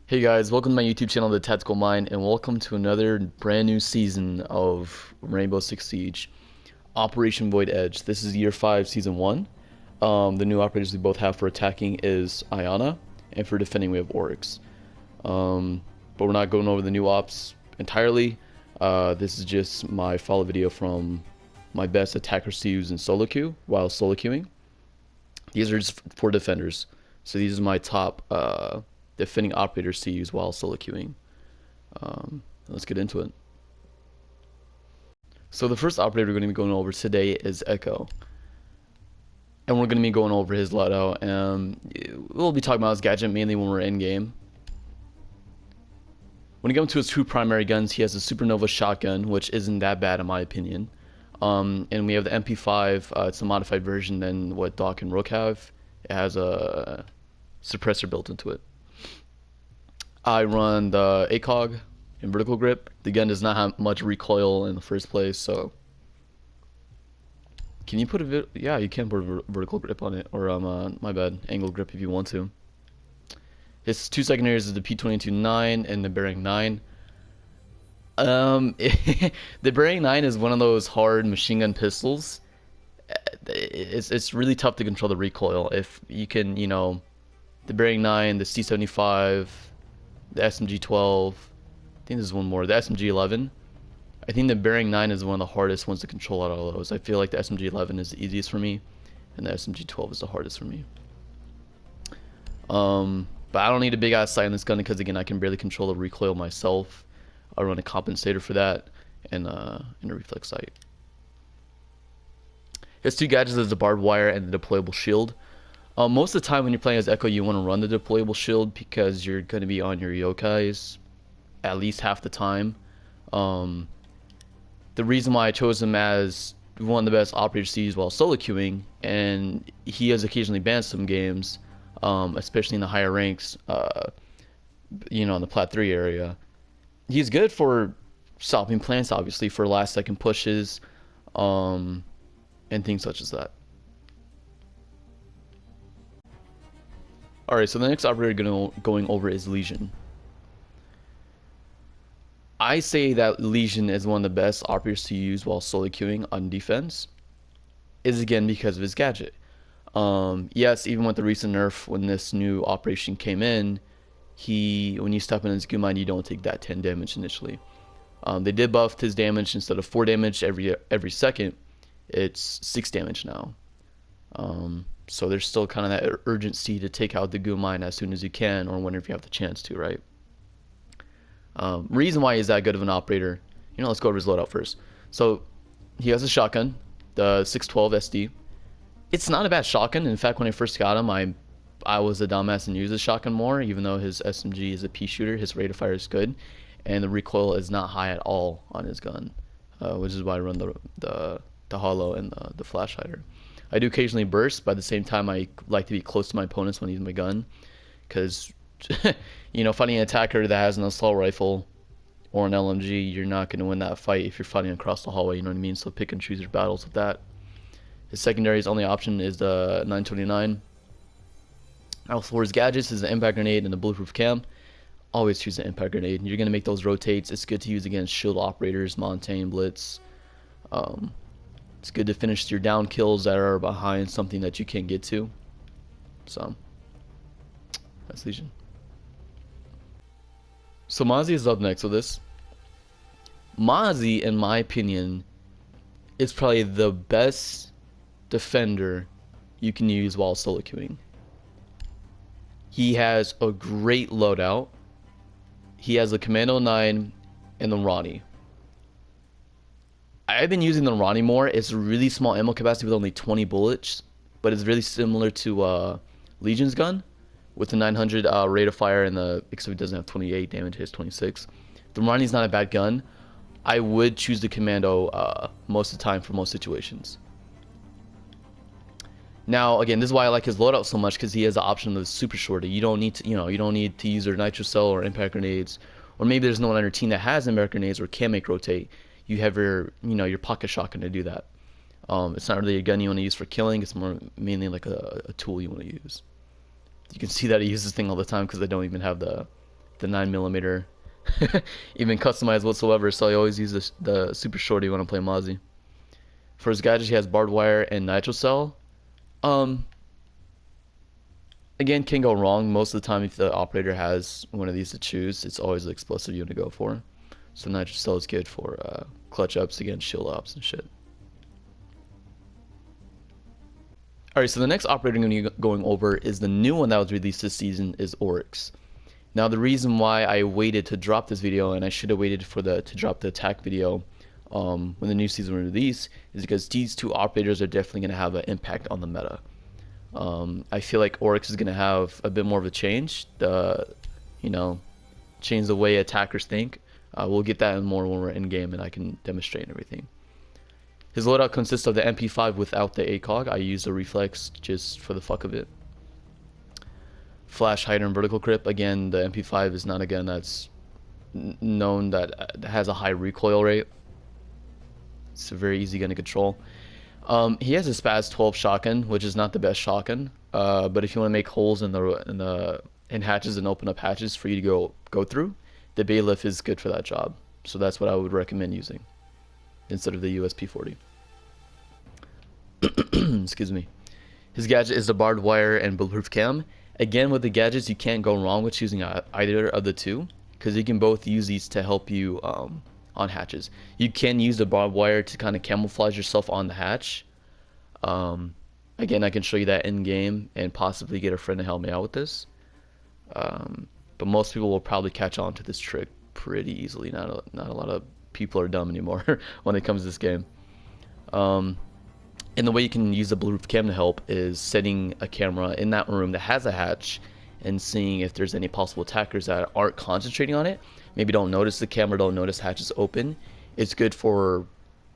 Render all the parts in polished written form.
Hey guys, welcome to my YouTube channel, The Tactical Mind, and welcome to another brand new season of Rainbow Six Siege, Operation Void Edge. This is year 5, season 1. The new operators we both have for attacking is Ayana, and for defending we have Oryx. But we're not going over the new ops entirely. This is just my follow video from my best attackers to use in solo queue while solo queuing. These are just for defenders. So these are my top defending operators to use while solo queuing. Let's get into it. So the first operator we're going to be going over today is Echo. And we're going to be going over his loadout, and we'll be talking about his gadget mainly when we're in game. When you go into his two primary guns, he has a Supernova shotgun, which isn't that bad in my opinion. And we have the MP5, it's a modified version than what Doc and Rook have. It has a suppressor built into it. I run the ACOG in vertical grip. The gun does not have much recoil in the first place, so can you put yeah, you can put a vertical grip on it, or my bad, angle grip if you want to. His two secondaries is the P22-9 and the Bearing 9. The Bearing 9 is one of those hard machine gun pistols. It's really tough to control the recoil. If you can, the Bearing 9, the C75, the SMG-12, I think there's one more, the SMG-11. I think the Bearing 9 is one of the hardest ones to control out of all those. I feel like the SMG-11 is the easiest for me, and the SMG-12 is the hardest for me. But I don't need a big ass sight on this gun because, again, I can barely control the recoil myself. I run a compensator for that and a reflex sight. His two gadgets is the barbed wire and the deployable shield. Most of the time when you're playing as Echo, you want to run the deployable shield because you're going to be on your yokais at least half the time. The reason why I chose him as one of the best operators to use while solo queuing, and he has occasionally banned some games, especially in the higher ranks, in the Plat 3 area. He's good for stopping plants, obviously, for last second pushes, and things such as that. Alright, so the next operator going over is Legion. I say that Legion is one of the best operators to use while solo queuing on defense, is again because of his gadget. Yes, even with the recent nerf, when this new operation came in, when you step in his goo mine, you don't take that 10 damage initially. They did buff his damage. Instead of 4 damage every second, it's 6 damage now. So there's still kind of that urgency to take out the goo mine as soon as you can, or whenever you have the chance to, right? Reason why he's that good of an operator, let's go over his loadout first. So he has a shotgun, the 612 SD. It's not a bad shotgun. In fact, when I first got him, I was a dumbass and used the shotgun more, even though his SMG is a pea shooter. His rate of fire is good, and the recoil is not high at all on his gun, which is why I run the hollow and the flash hider. I do occasionally burst, but at the same time, I like to be close to my opponents when I use my gun, because fighting an attacker that has an assault rifle or an LMG, you're not going to win that fight if you're fighting across the hallway, you know what I mean? So pick and choose your battles with that. His secondary's only option is the 929. Also for his gadgets is the impact grenade and the bulletproof cam. Always choose the impact grenade. You're going to make those rotates. It's good to use against shield operators, Montaigne, Blitz. It's good to finish your down kills that are behind something that you can't get to. So, that's Legion. So Mozzie is up next with this. Mozzie, in my opinion, is probably the best defender you can use while solo queuing. He has a great loadout. He has the Commando 9 and the Ronnie. I've been using the Ronnie more. It's a really small ammo capacity with only 20 bullets, but it's really similar to Legion's gun with the 900 rate of fire, and except it doesn't have 28 damage, it has 26. The Ronnie's not a bad gun. I would choose the Commando most of the time for most situations. Now, again, this is why I like his loadout so much, because he has the option of the super shorty. You don't need to, you don't need to use your nitro cell or impact grenades, or maybe there's no one on your team that has impact grenades or can make rotate. You have your pocket shotgun to do that. It's not really a gun you want to use for killing. It's mainly like a tool you want to use. You can see that he uses this thing all the time because I don't even have the the 9mm even customized whatsoever, so I always use the super shorty when I play Mozzie. For his gadget, he has barbed wire and nitro cell. Again, can go wrong. Most of the time, if the operator has one of these to choose, it's always the explosive unit to go for. So nitro cell is good for clutch ups against shield ops and shit. Alright, so the next operator I'm going to be going over is the new one that was released this season, is Oryx. Now the reason why I waited to drop this video, and I should have waited for to drop the attack video when the new season was released, is because these two operators are definitely going to have an impact on the meta. I feel like Oryx is going to have a bit more of a change, change the way attackers think. We'll get that more when we're in game and I can demonstrate and everything. His loadout consists of the MP5 without the ACOG. I use the reflex just for the fuck of it. Flash, hider, and vertical grip. Again, the MP5 is not a gun that's known that has a high recoil rate. It's a very easy gun to control. He has a Spaz 12 shotgun, which is not the best shotgun. But if you want to make holes in hatches and open up hatches for you to go through, the bailiff is good for that job. So that's what I would recommend using instead of the USP40. Excuse me. His gadget is the barbed wire and bulletproof cam. Again, with the gadgets, you can't go wrong with choosing either of the two, because you can both use these to help you on hatches. You can use the barbed wire to kind of camouflage yourself on the hatch. Again, I can show you that in game and possibly get a friend to help me out with this. But most people will probably catch on to this trick pretty easily. Not a lot of people are dumb anymore when it comes to this game. And the way you can use the bulletproof cam to help is setting a camera in that room that has a hatch and seeing if there's any possible attackers that aren't concentrating on it. Maybe don't notice the camera, don't notice hatches open. It's good for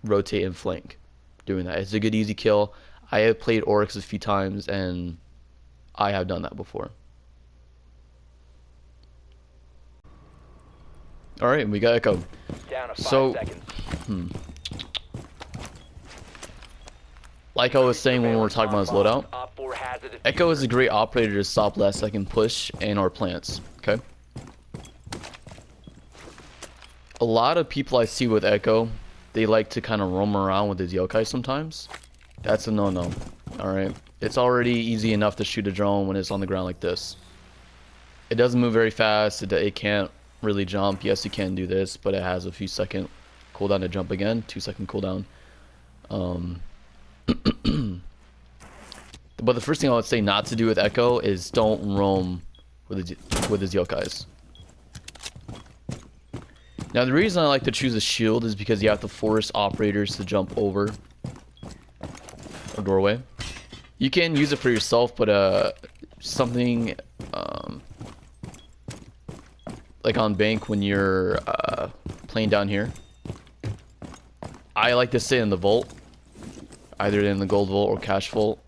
rotate and flank doing that. It's a good easy kill. I have played Oryx a few times and I have done that before. Alright, we got Echo. So, like I was saying when we were talking about his loadout, Echo is a great operator to stop last second push and or plants, okay? A lot of people I see with Echo, they like to kind of roam around with his yokai sometimes. That's a no-no, alright? It's already easy enough to shoot a drone when it's on the ground like this. It doesn't move very fast, it can't really jump. Yes, you can do this, but it has a few second cooldown to jump again, 2-second cooldown. But the first thing I would say not to do with Echo is don't roam with his yokais. Now the reason I like to choose a shield is because you have to force operators to jump over a doorway. You can use it for yourself, but something like on bank when you're playing down here, I like to sit in the vault, either in the gold vault or cash vault,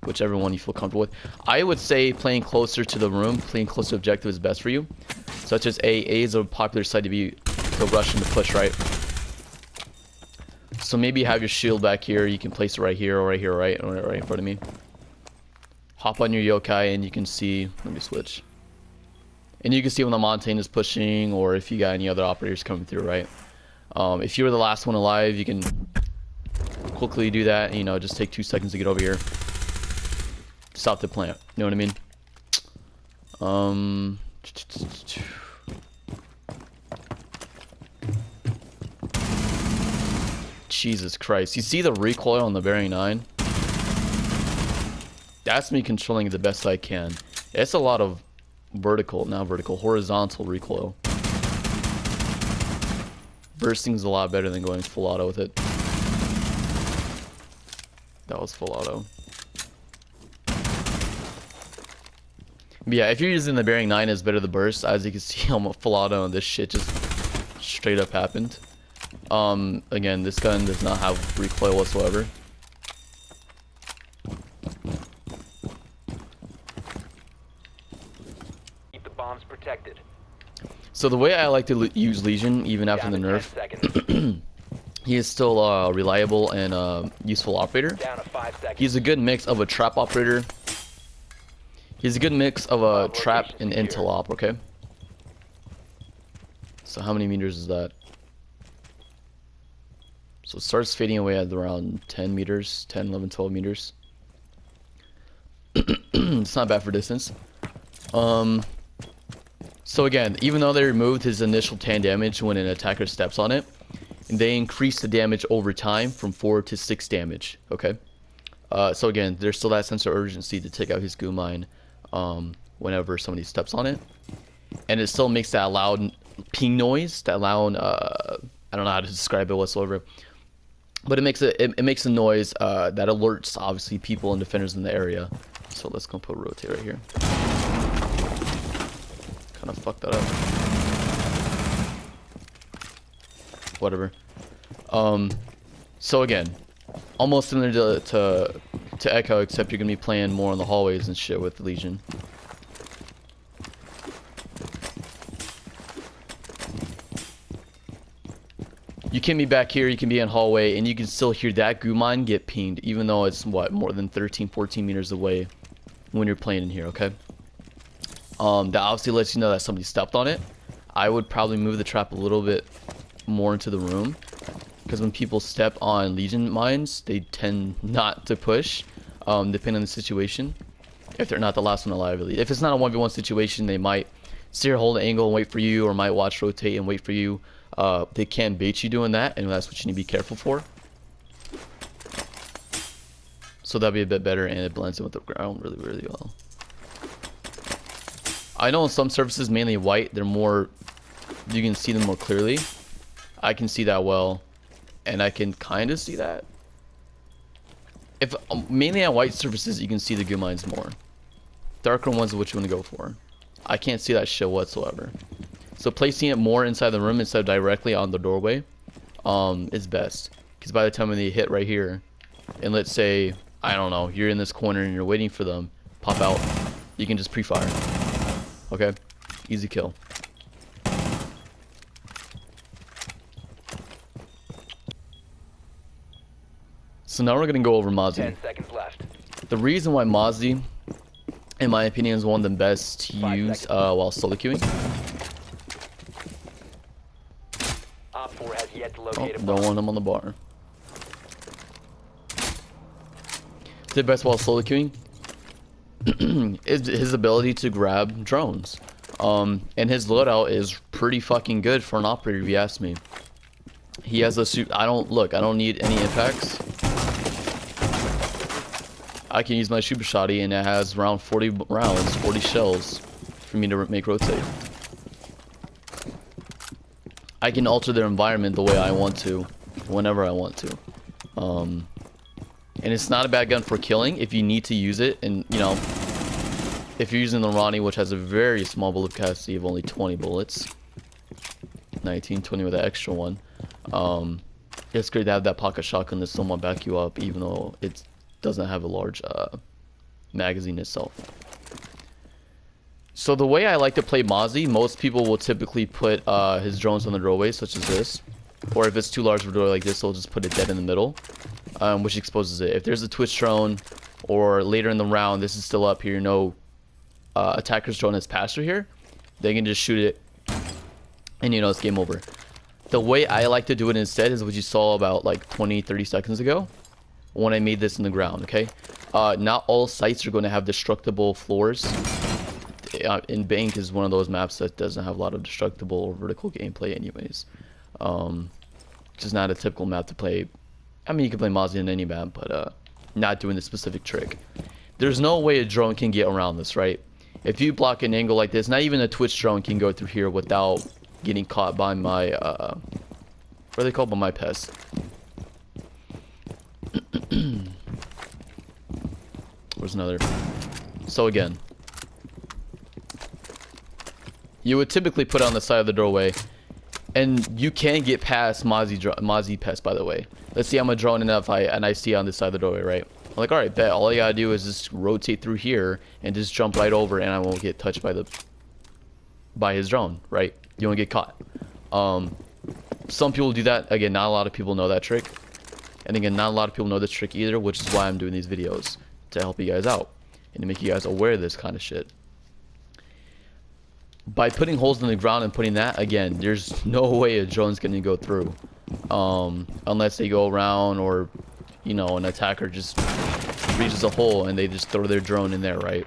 whichever one you feel comfortable with. I would say playing closer to the room, playing closer to objective is best for you, such as A is a popular side to rush and to push, right? So maybe you have your shield back here, you can place it right here or right here, right in front of me. Hop on your yokai and you can see, let me switch. And you can see when the Montane is pushing, or if you got any other operators coming through, right? If you were the last one alive, you can quickly do that, you know, just take 2 seconds to get over here. Stop the plant, you know what I mean? Jesus Christ. You see the recoil on the Bearing 9? That's me controlling it the best I can. It's a lot of horizontal recoil. Bursting's a lot better than going full auto with it. That was full auto. But yeah, if you're using the Bearing 9, it's better the burst. As you can see, I'm full auto and this shit just straight up happened. Again, this gun does not have recoil whatsoever. Keep the bombs protected. So the way I like to use Legion, even after the nerf, he is still reliable and useful operator. He's a good mix of a trap operator. He's a good mix of a trap and intel op, okay? So how many meters is that? So it starts fading away at around 10 meters, 10, 11, 12 meters. It's not bad for distance. So again, even though they removed his initial 10 damage when an attacker steps on it, they increase the damage over time from 4 to 6 damage, okay? So again, there's still that sense of urgency to take out his goo mine whenever somebody steps on it. And it still makes that loud ping noise, that loud, I don't know how to describe it whatsoever. But it makes it makes a noise that alerts, obviously, people and defenders in the area. So let's go put rotate right here. Kind of fucked that up. Whatever. So again, almost similar to Echo, except you're gonna be playing more in the hallways and shit with Legion. You can be back here, you can be in hallway, and you can still hear that goo mine get pinged, even though it's, what, more than 13, 14 meters away when you're playing in here, okay? That obviously lets you know that somebody stepped on it. I would probably move the trap a little bit more into the room, because when people step on Legion mines, they tend not to push, depending on the situation. If they're not the last one alive, at least. If it's not a 1v1 situation, they might steer, hold an angle, and wait for you, or might watch rotate and wait for you. They can bait you doing that, and that's what you need to be careful for. So that'll be a bit better, and it blends in with the ground really, really well. I know on some surfaces, mainly white, they're more, you can see them more clearly. I can see that well, and I can kind of see that. If mainly on white surfaces, you can see the goo mines more. Darker ones are what you want to go for. I can't see that shit whatsoever. So placing it more inside the room instead of directly on the doorway is best. Because by the time when they hit right here, and let's say, I don't know, you're in this corner and you're waiting for them, pop out, you can just pre-fire. Okay? Easy kill. So now we're going to go over Mozzie. 10 seconds left. The reason why Mozzie, in my opinion, is one of the best to use while solo queuing. Op 4 has yet to Oh, locate a don't bomb. want him on the bar. The best while solo queuing is his ability to grab drones. And his loadout is pretty fucking good for an operator, if you ask me. He has a suit. I don't need any impacts. I can use my super shotty, and it has around 40 rounds, 40 shells for me to make rotate. I can alter their environment the way I want to, whenever I want to. And it's not a bad gun for killing if you need to use it. And, you know, if you're using the Ronnie, which has a very small bullet capacity of only 20 bullets, 19, 20 with an extra one, it's great to have that pocket shotgun to somewhat back you up, even though it doesn't have a large magazine itself. So the way I like to play Mozzie, most people will typically put his drones on the doorway, such as this. Or if it's too large of a door like this, they'll just put it dead in the middle, which exposes it. If there's a Twitch drone, or later in the round, this is still up here, no attacker's drone has passed through here, they can just shoot it, and you know, it's game over. The way I like to do it instead is what you saw about like 20-30 seconds ago, when I made this in the ground, okay? Not all sites are going to have destructible floors. In Bank is one of those maps that doesn't have a lot of destructible or vertical gameplay anyways. Just not a typical map to play. I mean, you can play Mozzie in any map, but not doing the specific trick. There's no way a drone can get around this, right? If you block an angle like this, not even a Twitch drone can go through here without getting caught by my, what are they called? By my pests. Where's another? So again, you would typically put it on the side of the doorway, and you can get past Mozzie pest, by the way. Let's see, I'm a drone enough, and I see on this side of the doorway, right? I'm like, alright, bet. All I gotta do is just rotate through here and just jump right over, and I won't get touched by his drone, right? You won't get caught. Some people do that. Again, not a lot of people know that trick. And again, not a lot of people know this trick either, which is why I'm doing these videos, to help you guys out and to make you guys aware of this kind of shit. by putting holes in the ground and putting that, again, there's no way a drone's gonna go through. Unless they go around, or, you know, an attacker just reaches a hole and they just throw their drone in there, right?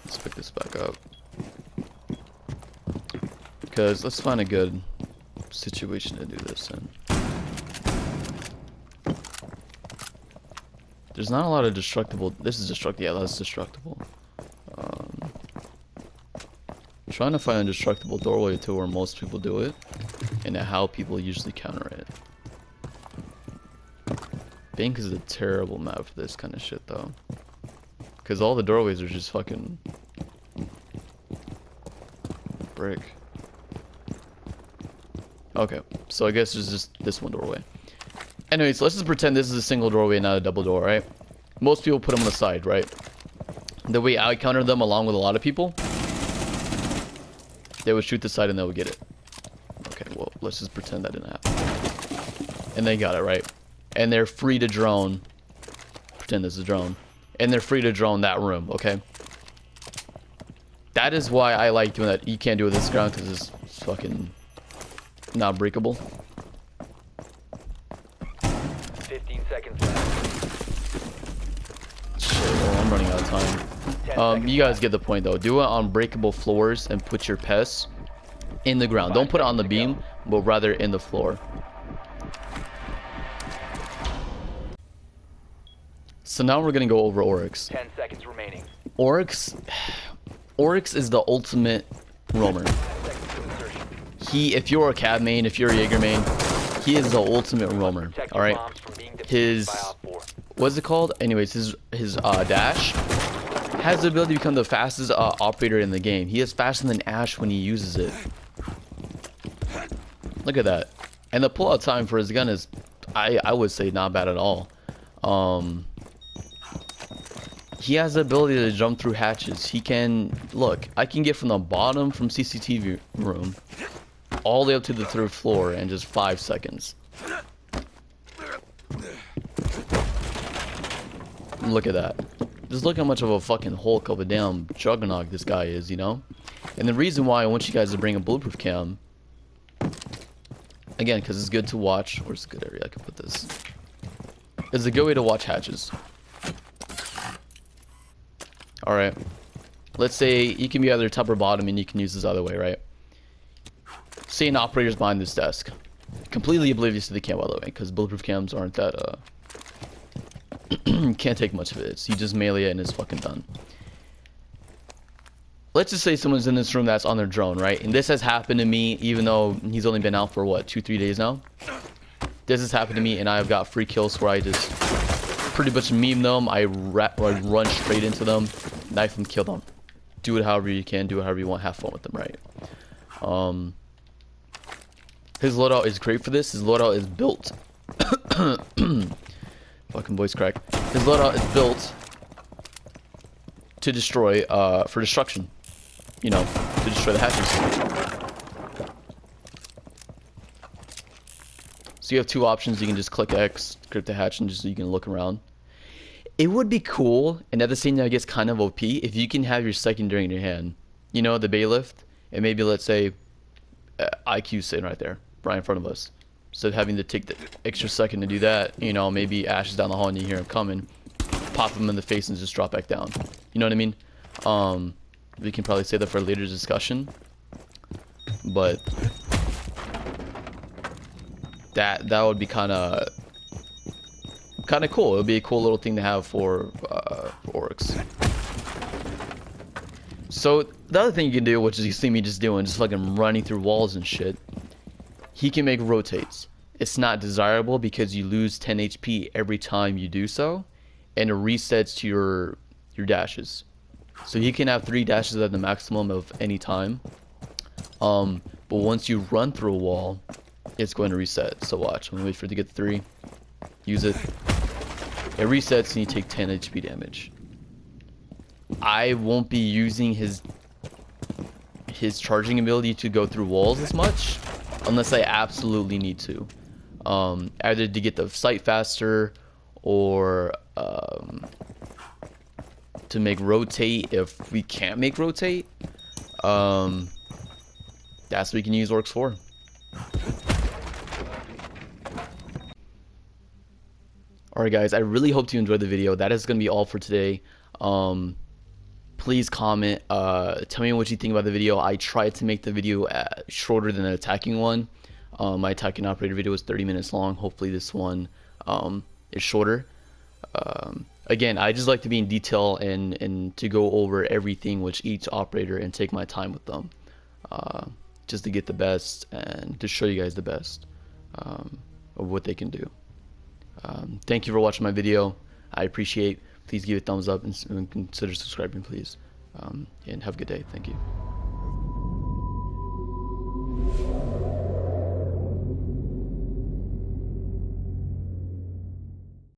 Let's pick this back up. Because let's find a good situation to do this in. There's not a lot of destructible. This is destructible. Yeah, that's destructible. Trying to find a destructible doorway to where most people do it, and how people usually counter it. Bank is a terrible map for this kind of shit, though, because all the doorways are just fucking brick. Okay, so I guess there's just this one doorway. Anyways, let's just pretend this is a single doorway, not a double door, right? Most people put them on the side, right? The way I counter them, along with a lot of people, they would shoot the side and they would get it. Okay, well, let's just pretend that didn't happen. And they got it, right? And they're free to drone. Pretend this is a drone. And they're free to drone that room, okay? That is why I like doing that. You can't do it with this ground because it's fucking not breakable. 15 seconds left. Shit, well, I'm running out of time. You guys get the point, though. Do it on breakable floors and put your pests in the ground. Don't put it on the beam, but rather in the floor. So now we're gonna go over Oryx. 10 seconds remaining. Oryx is the ultimate roamer. 10 seconds to insertion. If you're a Cab main, if you're a Jaeger main, he is the ultimate roamer. Protect All your right. bombs from being defused His by Op 4. what's it called? Anyways, his dash has the ability to become the fastest operator in the game. He is faster than Ash when he uses it. Look at that. And the pullout time for his gun is, I would say, not bad at all. He has the ability to jump through hatches. He can, look, I can get from the bottom from CCTV room all the way up to the 3rd floor in just 5 seconds. Look at that. Just look how much of a fucking Hulk of a damn juggernaut this guy is, you know? And the reason why I want you guys to bring a bulletproof cam, again, because it's good to watch. Where's a good area I can put this? It's a good way to watch hatches. Alright. Let's say you can be either top or bottom and you can use this other way, right? Say an operator's behind this desk. Completely oblivious to the cam, by the way, because bulletproof cams aren't that, can't take much of it. So you just melee it and it's fucking done. Let's just say someone's in this room that's on their drone, right? And this has happened to me, even though he's only been out for, what, 2-3 days now? This has happened to me, and I've got free kills where I just pretty much meme them. I run straight into them, knife them, kill them. Do it however you can, do it however you want, have fun with them, right? His loadout is great for this. His loadout is built. Fucking voice crack. His loadout is built to destroy, for destruction. You know, to destroy the hatches. So you have two options. You can just click X, click the hatch, and just so you can look around. It would be cool, and at the same time, I guess kind of OP, if you can have your secondary in your hand. You know, the bailiff, and maybe, let's say, IQ sitting right there, right in front of us. So having to take the extra second to do that, you know, maybe Ash is down the hall and you hear him coming, pop him in the face and just drop back down. You know what I mean? We can probably say that for a later discussion, but that would be kind of cool. It would be a cool little thing to have for Oryx. So the other thing you can do, which is you see me just doing, just fucking running through walls and shit, he can make rotates. It's not desirable because you lose 10 HP every time you do so, and it resets to your dashes. So he can have 3 dashes at the maximum of any time. But once you run through a wall, it's going to reset. So watch. I'm gonna wait for it to get 3. Use it. It resets and you take 10 HP damage. I won't be using his charging ability to go through walls as much, unless I absolutely need to. Either to get the sight faster, or to make rotate if we can't make rotate. That's what we can use orcs for. Alright guys, I really hope you enjoyed the video. That is going to be all for today. Please comment, tell me what you think about the video. I tried to make the video shorter than the attacking one. My attacking operator video was 30 minutes long. Hopefully this one is shorter. Again, I just like to be in detail and to go over everything with each operator and take my time with them, just to get the best and to show you guys the best of what they can do. Thank you for watching my video. I appreciate. Please give it a thumbs up and consider subscribing, please. And have a good day. Thank you.